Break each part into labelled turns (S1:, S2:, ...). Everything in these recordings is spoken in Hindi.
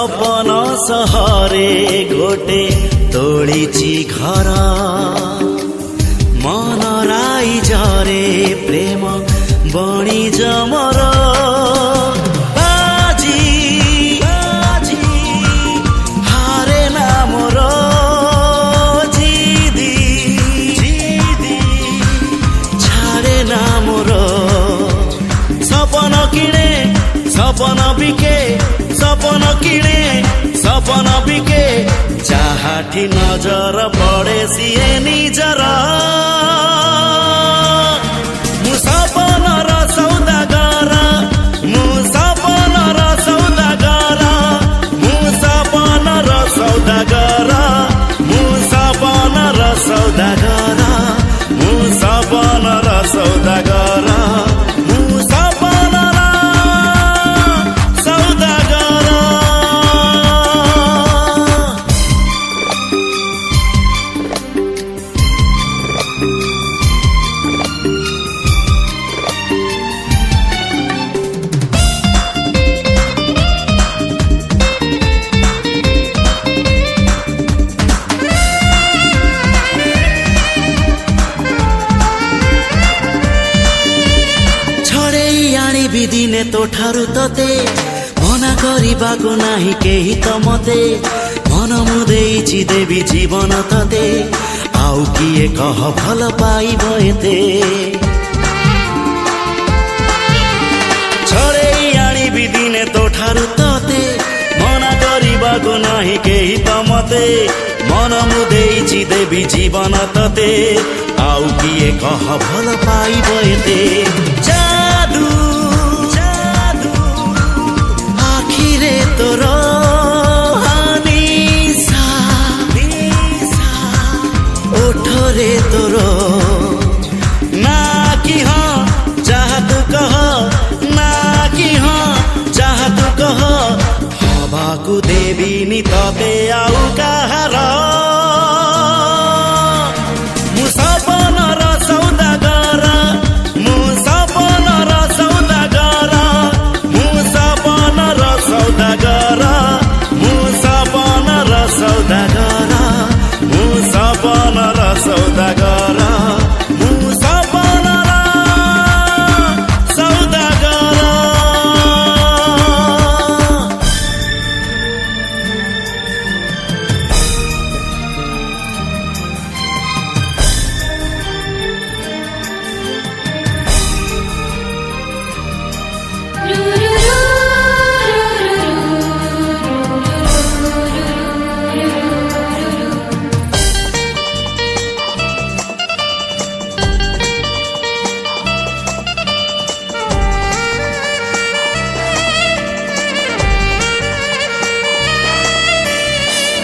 S1: सपन सहरे गोटे तोलिछि घर मन राई झरे प्रेम बणी जमर बाजी हारे ना मोर जिदी छाड़े ना मोर सपन किणे सपन बिके सपन किणे सपन बिके जाहाठी नजर पड़े सिए निजर मु सपनर सौदागर मु सपनर सौदागर मु सपनर सौदागर मु सपनर सौदागर मु सपनर सौदागर मु सपनर सौदागर। दिने तो ठारू तते मना करबाको नाही केही त मते मन मुदेइछि देवी जीवन तते आउ किए कह भल पाइब एते छड़ेई आनिबि दिने तो ठारू तते मना करबाको नाही केही त मते मन मुदेइछि देवी जीवन तते आउ किए कह भल पाइब एते जादू तोर निशा ओठरे तोर ना कि हाँ जहाँ तू कह ना कि हाँ जहाँ तू कह हवाकू देविनी तबे आउ कहार मु सपनर सौदागर मु सपनर सौदागर मु सपनर सौदागर मु सपनर सौदागर मु सपनर सौदागर मु सपनर सौदागर।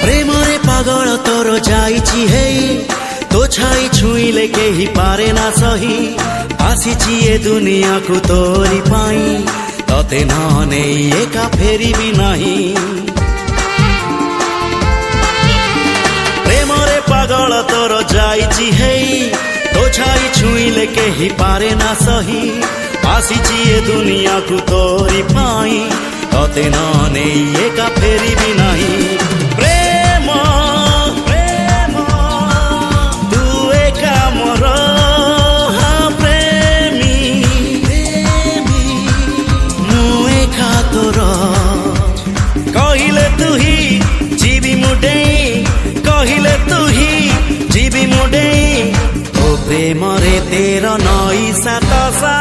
S1: प्रेमरे पागल तोर जाइछि हे तो छाई छुईले केही पारे ना सही आसिछि ए दुनिया को तोरी पाई तते न नेई एका फेरिबि नाही प्रेमरे पागल तोर जाइछि हे तो छाई छुईले केही पारे ना सही आसिछि ए दुनिया को तोरी पाई तते न नेई एका फेरिबि नाही प्रेम प्रेम तू एका मोर हाँ प्रेमी प्रेमी मु एका तोर कहिले तू ही जीवी मुडे कहिले तू ही जीवी मुडे ओ प्रेम रे तेर नई सात सा